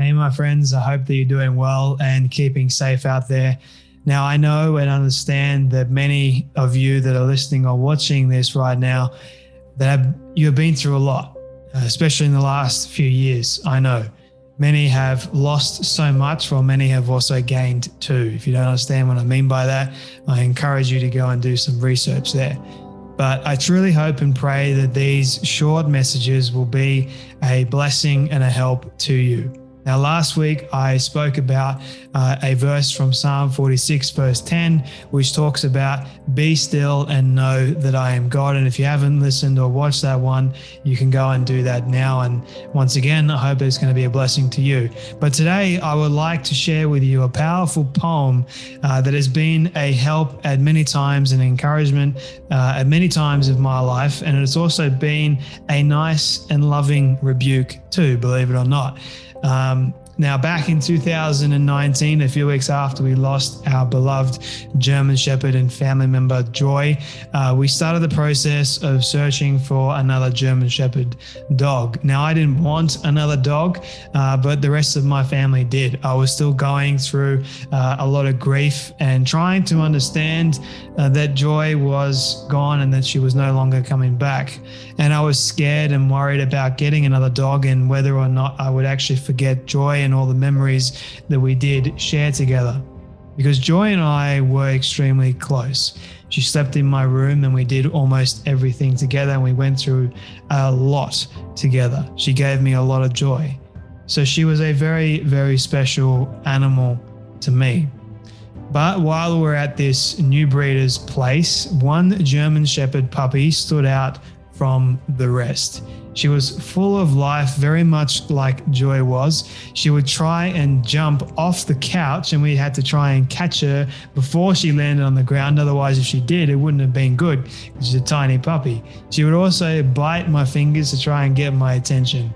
Hey, my friends, I hope that you're doing well and keeping safe out there. Now, I know and understand that many of you that are listening or watching this right now, you've been through a lot, especially in the last few years. I know many have lost so much, while many have also gained too. If you don't understand what I mean by that, I encourage you to go and do some research there. But I truly hope and pray that these short messages will be a blessing and a help to you. Now, last week I spoke about a verse from Psalm 46 verse 10, which talks about be still and know that I am God. And if you haven't listened or watched that one, you can go and do that now. And once again, I hope it's going to be a blessing to you. But today I would like to share with you a powerful poem that has been a help at many times and encouragement at many times of my life. And it's also been a nice and loving rebuke too, believe it or not. Now, back in 2019, a few weeks after we lost our beloved German Shepherd and family member Joy, we started the process of searching for another German Shepherd dog. Now, I didn't want another dog, but the rest of my family did. I was still going through a lot of grief and trying to understand that Joy was gone and that she was no longer coming back. And I was scared and worried about getting another dog and whether or not I would actually forget Joy and all the memories that we did share together. Because Joy and I were extremely close. She slept in my room and we did almost everything together, and we went through a lot together. She gave me a lot of joy. So she was a very, very special animal to me. But while we were at this new breeder's place, one German Shepherd puppy stood out from the rest. She was full of life, very much like Joy was. She would try and jump off the couch, and we had to try and catch her before she landed on the ground. Otherwise, if she did, it wouldn't have been good. She's a tiny puppy. She would also bite my fingers to try and get my attention.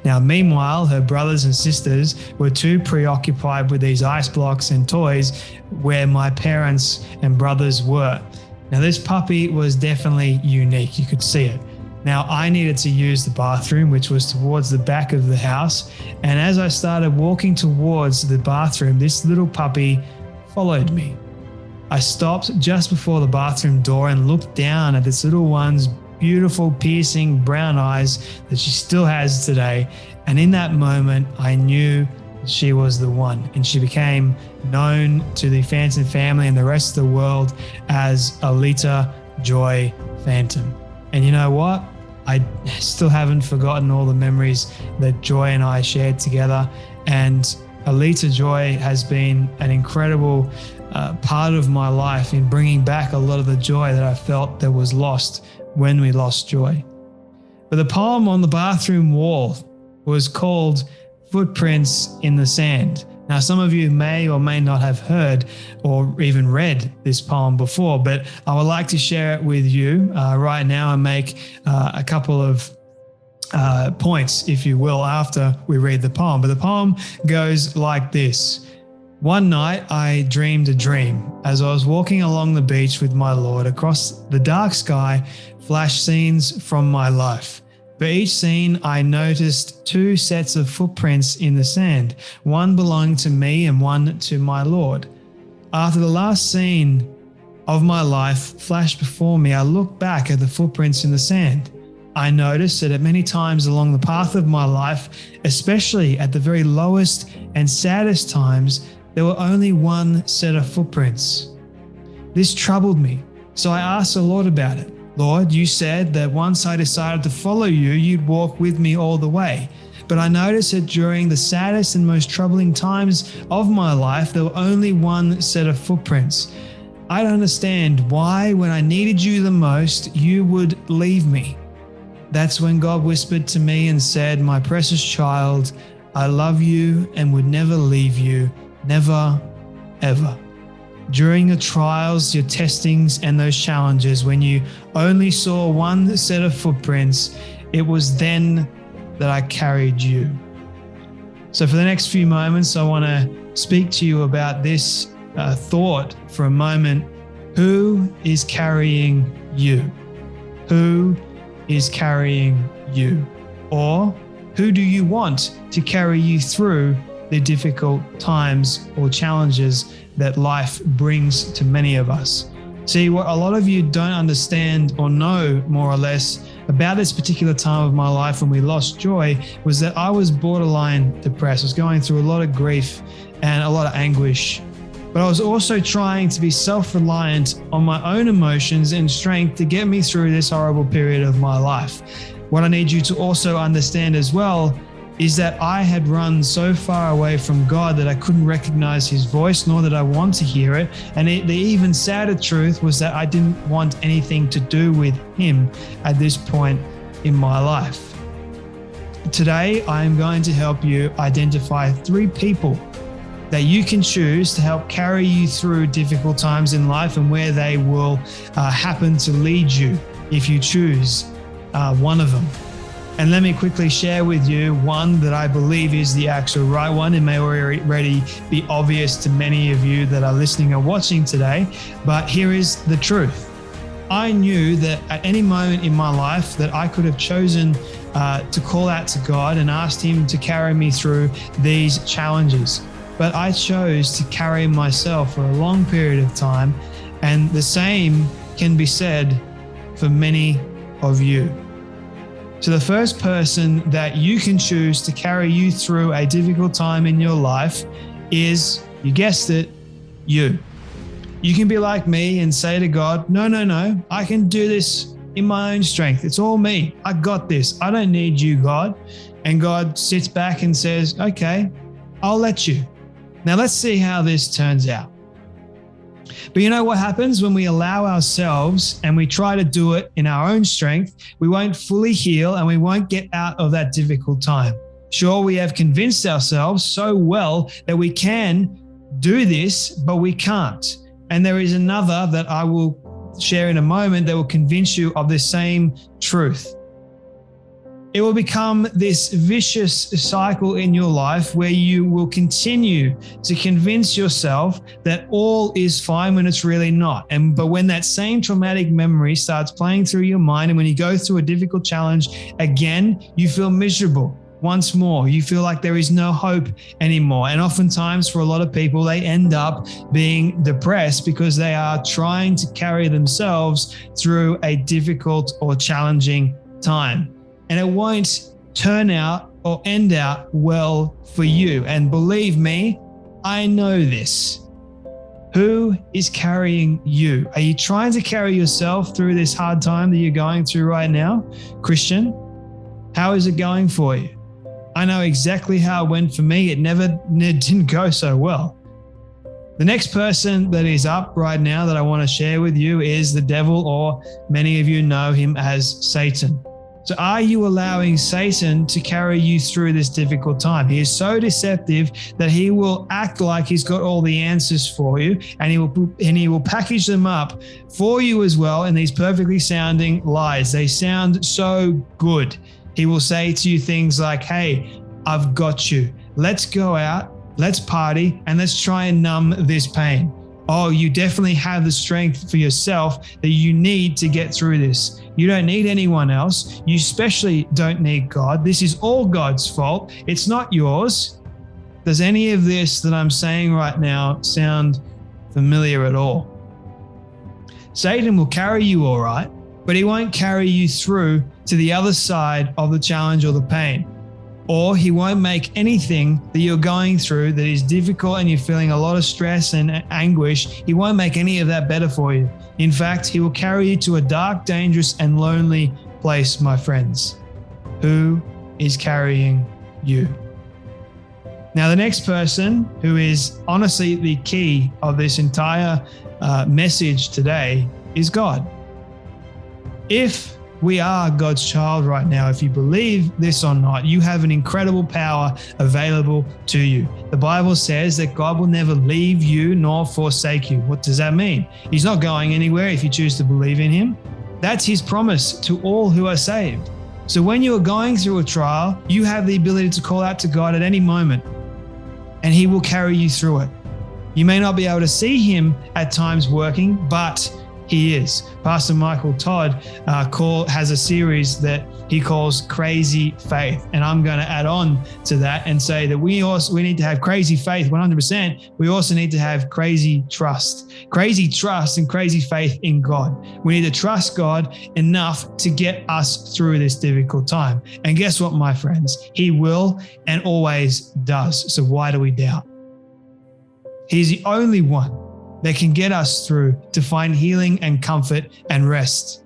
Now, meanwhile, her brothers and sisters were too preoccupied with these ice blocks and toys where my parents and brothers were. Now, this puppy was definitely unique. You could see it. Now, I needed to use the bathroom, which was towards the back of the house. And as I started walking towards the bathroom, this little puppy followed me. I stopped just before the bathroom door and looked down at this little one's beautiful, piercing brown eyes that she still has today. And in that moment, I knew she was the one. And she became known to the Fantom family and the rest of the world as Alita Joy Fantom. And you know what? I still haven't forgotten all the memories that Joy and I shared together. And Alita Joy has been an incredible part of my life in bringing back a lot of the joy that I felt that was lost when we lost Joy. But the poem on the bathroom wall was called Footprints in the Sand. Now, some of you may or may not have heard or even read this poem before, but I would like to share it with you right now and make a couple of points, if you will, after we read the poem. But the poem goes like this. One night I dreamed a dream. As I was walking along the beach with my Lord, across the dark sky flashed scenes from my life. For each scene, I noticed two sets of footprints in the sand, one belonging to me and one to my Lord. After the last scene of my life flashed before me, I looked back at the footprints in the sand. I noticed that at many times along the path of my life, especially at the very lowest and saddest times, there were only one set of footprints. This troubled me, so I asked the Lord about it. Lord, you said that once I decided to follow you, you'd walk with me all the way. But I noticed that during the saddest and most troubling times of my life, there were only one set of footprints. I don't understand why, when I needed you the most, you would leave me. That's when God whispered to me and said, my precious child, I love you and would never leave you, never, ever. During your trials, your testings, and those challenges, when you only saw one set of footprints, it was then that I carried you. So for the next few moments, I want to speak to you about this thought for a moment. Who is carrying you? Who is carrying you? Or Who do you want to carry you through the difficult times or challenges that life brings to many of us? See, what a lot of you don't understand or know more or less about this particular time of my life when we lost joy was that I was borderline depressed. I was going through a lot of grief and a lot of anguish. But I was also trying to be self-reliant on my own emotions and strength to get me through this horrible period of my life. What I need you to also understand as well is that I had run so far away from God that I couldn't recognize his voice, nor did I want to hear it. And the even sadder truth was that I didn't want anything to do with him at this point in my life. Today, I am going to help you identify 3 people that you can choose to help carry you through difficult times in life and where they will happen to lead you if you choose one of them. And let me quickly share with you one that I believe is the actual right one. It may already be obvious to many of you that are listening or watching today, but here is the truth. I knew that at any moment in my life that I could have chosen to call out to God and asked him to carry me through these challenges. But I chose to carry myself for a long period of time, and the same can be said for many of you. So the first person that you can choose to carry you through a difficult time in your life is, you guessed it, you. You can be like me and say to God, no, I can do this in my own strength. It's all me. I got this. I don't need you, God. And God sits back and says, okay, I'll let you. Now let's see how this turns out. But you know what happens when we allow ourselves and we try to do it in our own strength? We won't fully heal and we won't get out of that difficult time. Sure, we have convinced ourselves so well that we can do this, but we can't. And there is another that I will share in a moment that will convince you of the same truth. It will become this vicious cycle in your life where you will continue to convince yourself that all is fine when it's really not. But when that same traumatic memory starts playing through your mind, and when you go through a difficult challenge again, you feel miserable. Once more, you feel like there is no hope anymore. And oftentimes for a lot of people, they end up being depressed because they are trying to carry themselves through a difficult or challenging time. And it won't turn out or end out well for you. And believe me, I know this. Who is carrying you? Are you trying to carry yourself through this hard time that you're going through right now? Christian, how is it going for you? I know exactly how it went for me. It didn't go so well. The next person that is up right now that I want to share with you is the devil, or many of you know him as Satan. So are you allowing Satan to carry you through this difficult time? He is so deceptive that he will act like he's got all the answers for you, and he will package them up for you as well in these perfectly sounding lies. They sound so good. He will say to you things like, hey, I've got you. Let's go out, let's party, and let's try and numb this pain. Oh, you definitely have the strength for yourself that you need to get through this. You don't need anyone else. You especially don't need God. This is all God's fault. It's not yours. Does any of this that I'm saying right now sound familiar at all? Satan will carry you all right, but he won't carry you through to the other side of the challenge or the pain. Or he won't make anything that you're going through that is difficult and you're feeling a lot of stress and anguish, he won't make any of that better for you. In fact, he will carry you to a dark, dangerous, and lonely place, my friends. Who is carrying you? Now, the next person, who is honestly the key of this entire message today, is God. If we are God's child right now, if you believe this or not, you have an incredible power available to you. The Bible says that God will never leave you nor forsake you. What does that mean? He's not going anywhere if you choose to believe in him. That's his promise to all who are saved. So when you are going through a trial, you have the ability to call out to God at any moment, and he will carry you through it. You may not be able to see him at times working, but He is. Pastor Michael Todd has a series that he calls Crazy Faith. And I'm going to add on to that and say that we need to have crazy faith 100%. We also need to have crazy trust and crazy faith in God. We need to trust God enough to get us through this difficult time. And guess what, my friends? He will and always does. So why do we doubt? He's the only one that can get us through to find healing and comfort and rest.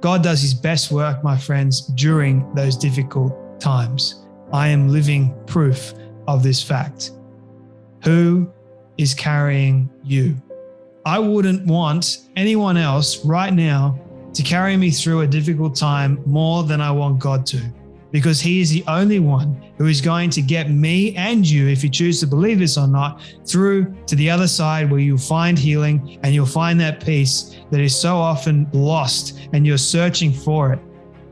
God does his best work, my friends, during those difficult times. I am living proof of this fact. Who is carrying you? I wouldn't want anyone else right now to carry me through a difficult time more than I want God to, because he is the only one who is going to get me and you, if you choose to believe this or not, through to the other side where you'll find healing and you'll find that peace that is so often lost and you're searching for it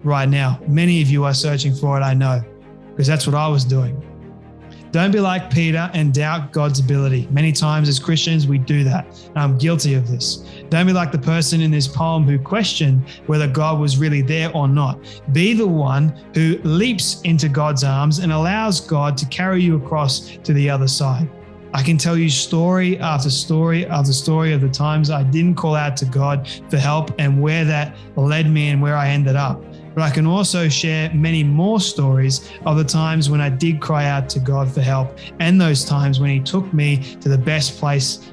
right now. Many of you are searching for it, I know, because that's what I was doing. Don't be like Peter and doubt God's ability. Many times as Christians, we do that. And I'm guilty of this. Don't be like the person in this poem who questioned whether God was really there or not. Be the one who leaps into God's arms and allows God to carry you across to the other side. I can tell you story after story after story of the times I didn't call out to God for help and where that led me and where I ended up. But I can also share many more stories of the times when I did cry out to God for help and those times when he took me to the best place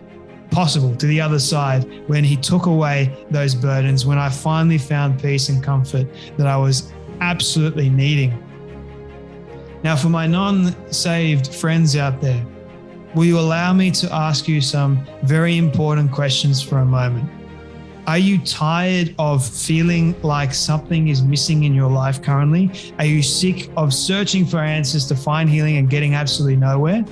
possible, to the other side, when he took away those burdens, when I finally found peace and comfort that I was absolutely needing. Now, for my non-saved friends out there, will you allow me to ask you some very important questions for a moment? Are you tired of feeling like something is missing in your life currently? Are you sick of searching for answers to find healing and getting absolutely nowhere?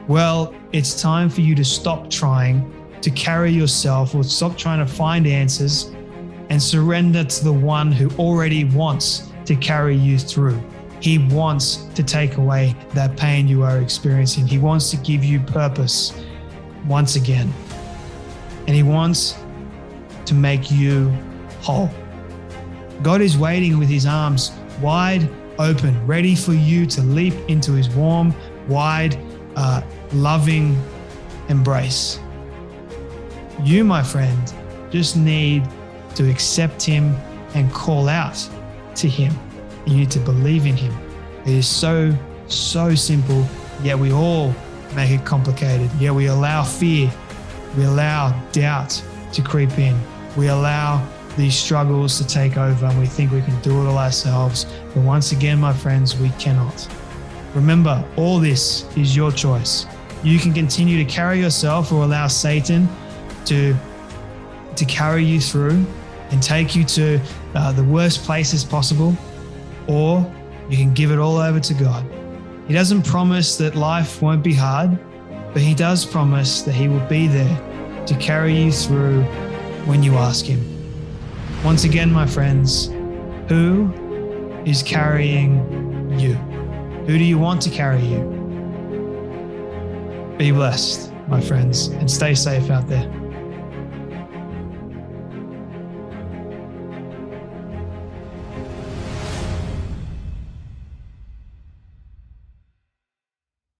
Well, it's time for you to stop trying to carry yourself or stop trying to find answers and surrender to the one who already wants to carry you through. He wants to take away that pain you are experiencing. He wants to give you purpose once again. And he wants to make you whole. God is waiting with his arms wide open, ready for you to leap into his warm, wide, loving embrace. You, my friend, just need to accept him and call out to him. You need to believe in him. It is so simple, yet we all make it complicated. Yet we allow fear, we allow doubt to creep in. We allow these struggles to take over and we think we can do it all ourselves. But once again, my friends, we cannot. Remember, all this is your choice. You can continue to carry yourself or allow Satan to carry you through and take you to the worst places possible, or you can give it all over to God. He doesn't promise that life won't be hard, but he does promise that he will be there to carry you through when you ask him. Once again, my friends, who is carrying you? Who do you want to carry you? Be blessed, my friends, and stay safe out there.